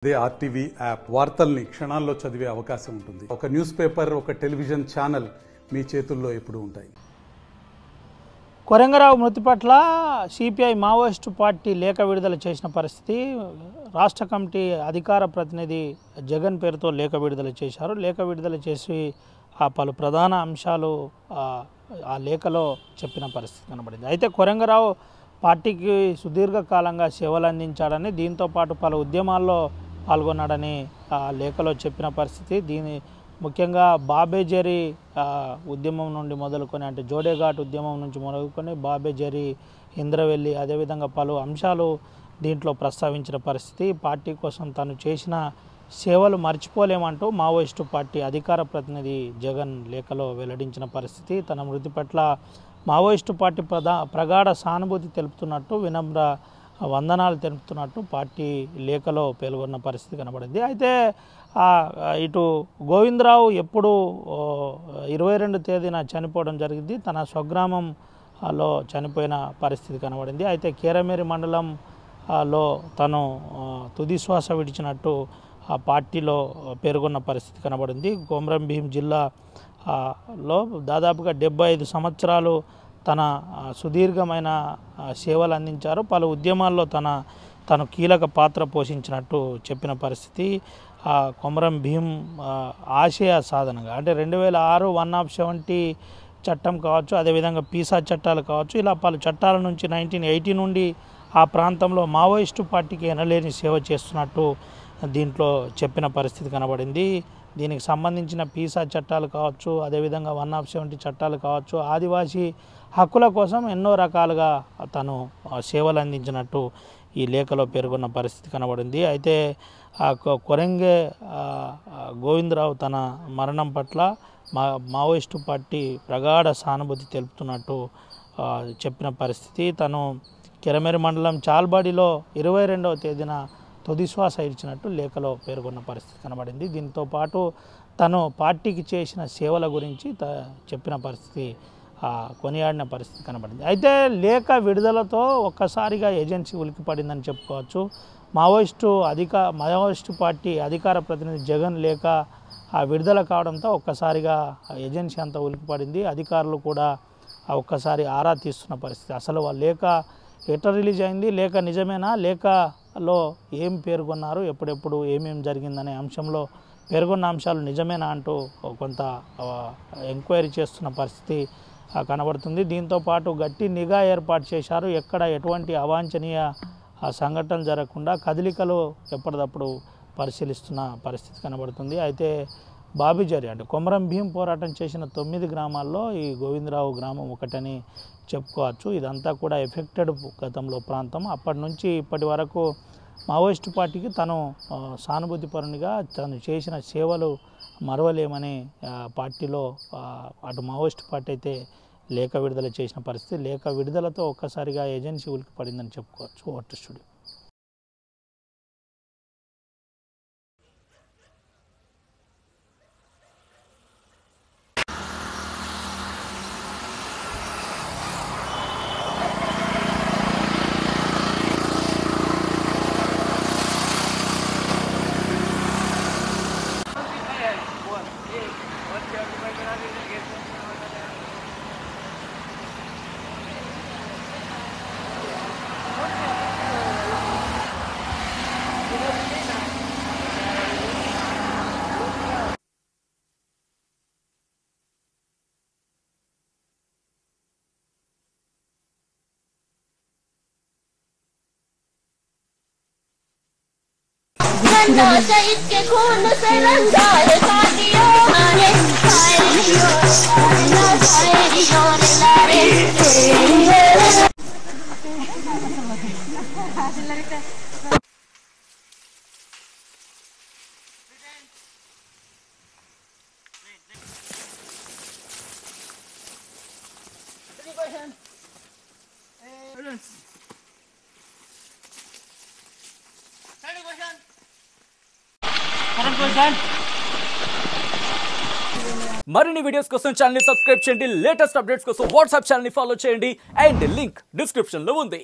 అదే RTV app వార్తల్ని క్షణాల్లో చదివే అవకాశం ఉంటుంది. ఒక న్యూస్ పేపర్, ఒక టెలివిజన్ ఛానల్ మీ చేతుల్లో ఎప్పుడూ ఉంటాయి. కొరంగరావు మృతి పట్ల సిపిఐ మావోయిస్టు పార్టీ లేఖ విడుదల చేసిన పరిస్థితి. రాష్ట్ర కమిటీ అధికార ప్రతినిధి జగన్ పేరుతో లేఖ విడుదల చేశారు. లేఖ విడుదల చేసి పలు ప్రధాన అంశాలు ఆ లేఖలో చెప్పిన పరిస్థితి కనబడింది. అయితే కొరంగరావు పార్టీకి సుదీర్ఘకాలంగా సేవలు అందించాడని, దీంతోపాటు పలు ఉద్యమాల్లో పాల్గొన్నాడని ఆ లేఖలో చెప్పిన పరిస్థితి. ముఖ్యంగా బాబేజరీ ఉద్యమం నుండి మొదలుకొని, అంటే జోడేఘాట్ ఉద్యమం నుంచి మొదలుకొని బాబేజరీ, ఇంద్రవెల్లి, అదేవిధంగా పలు అంశాలు దీంట్లో ప్రస్తావించిన పరిస్థితి. పార్టీ కోసం తను చేసిన సేవలు మర్చిపోలేమంటూ మావోయిస్టు పార్టీ అధికార ప్రతినిధి జగన్ లేఖలో వెల్లడించిన పరిస్థితి. తన మృతి పట్ల మావోయిస్టు పార్టీ ప్రగాఢ సానుభూతి తెలుపుతున్నట్టు, వినమ్ర వందనాలు తెలుపుతున్నట్టు పార్టీ లేఖలో పేర్కొన్న పరిస్థితి కనబడింది. అయితే ఇటు గోవిందరావు ఎప్పుడు 22 తేదీన చనిపోవడం జరిగింది. తన స్వగ్రామంలో చనిపోయిన పరిస్థితి కనబడింది. అయితే కేరమేరి మండలంలో తను తుది శ్వాస విడిచినట్టు ఆ పార్టీలో పేర్కొన్న పరిస్థితి కనబడింది. కొమరం భీం జిల్లాలో దాదాపుగా 75 సంవత్సరాలు తన సుదీర్ఘమైన సేవలు అందించారు. పలు ఉద్యమాల్లో తను కీలక పాత్ర పోషించినట్టు చెప్పిన పరిస్థితి. కొమరం భీం ఆశయ సాధనగా, అంటే 2006 170 చట్టం కావచ్చు, అదేవిధంగా పీసా చట్టాలు కావచ్చు, ఇలా పలు చట్టాల నుంచి 1980 నుండి ఆ ప్రాంతంలో మావోయిస్టు పార్టీకి ఎనలేని సేవ చేస్తున్నట్టు దీంట్లో చెప్పిన పరిస్థితి కనబడింది. దీనికి సంబంధించిన పీసా చట్టాలు కావచ్చు, అదేవిధంగా 170 చట్టాలు కావచ్చు, ఆదివాసీ హక్కుల కోసం ఎన్నో రకాలుగా తను సేవలు అందించినట్టు ఈ లేఖలో పేర్కొన్న పరిస్థితి కనబడింది. అయితే కొరంగే గోవిందరావు తన మరణం పట్ల మావోయిస్టు పార్టీ ప్రగాఢ సానుభూతి తెలుపుతున్నట్టు చెప్పిన పరిస్థితి. తను కెరమేరి మండలం చాల్బాడిలో 22వ తేదీన తుది శ్వాస ఇచ్చినట్టు లేఖలో పేర్కొన్న పరిస్థితి కనబడింది. దీంతో పాటు తను పార్టీకి చేసిన సేవల గురించి చెప్పిన పరిస్థితి, కొనియాడిన పరిస్థితి కనబడింది. అయితే విడుదలతో ఒక్కసారిగా ఏజెన్సీ ఉలిక్కిపడిందని చెప్పుకోవచ్చు. మావోయిస్టు పార్టీ అధికార ప్రతినిధి జగన్ లేఖ విడుదల కావడంతో ఒక్కసారిగా ఏజెన్సీ అంతా ఉలిక్కిపడింది. అధికారులు కూడా ఒక్కసారి ఆరా తీస్తున్న పరిస్థితి. అసలు ఆ లేఖ ఎట్లా రిలీజ్ అయింది, లేఖ నిజమేనా, లేఖలో ఏం పేర్కొన్నారు, ఎప్పుడెప్పుడు ఏమేమి జరిగిందనే అంశంలో పేర్కొన్న అంశాలు నిజమేనా అంటూ కొంత ఎంక్వైరీ చేస్తున్న పరిస్థితి కనబడుతుంది. దీంతోపాటు గట్టి నిఘా ఏర్పాటు చేశారు. ఎక్కడ ఎటువంటి అవాంఛనీయ సంఘటనలు జరగకుండా కదలికలు ఎప్పటికప్పుడు పరిశీలిస్తున్న పరిస్థితి కనబడుతుంది. అయితే బాబేజరీ, అంటే కొమరం భీం పోరాటం చేసిన 9 గ్రామాల్లో ఈ గోవిందరావు గ్రామం ఒకటని చెప్పుకోవచ్చు. ఇదంతా కూడా ఎఫెక్టెడ్ గతంలో ప్రాంతం. అప్పటి నుంచి ఇప్పటి వరకు మావోయిస్టు పార్టీకి తను సానుభూతిపరునిగా తను చేసిన సేవలు మరవలేమని పార్టీలో అటు మావోయిస్టు పార్టీ అయితే లేఖ విడుదల చేసిన పరిస్థితి. లేఖ విడుదలతో ఒక్కసారిగా ఏజెన్సీ ఉలికి పడిందని చెప్పుకోవచ్చు. Vote studio. शहीद के खून से रंगा है शादियों ने మరిన్ని వీడియోస్ కోసం ఛానల్ ని సబ్స్క్రైబ్ చేయండి. లేటెస్ట్ అప్డేట్స్ కోసం వాట్సాప్ ఛానల్ ని ఫాలో చేయండి. అండ్ లింక్ డిస్క్రిప్షన్ లో ఉంది.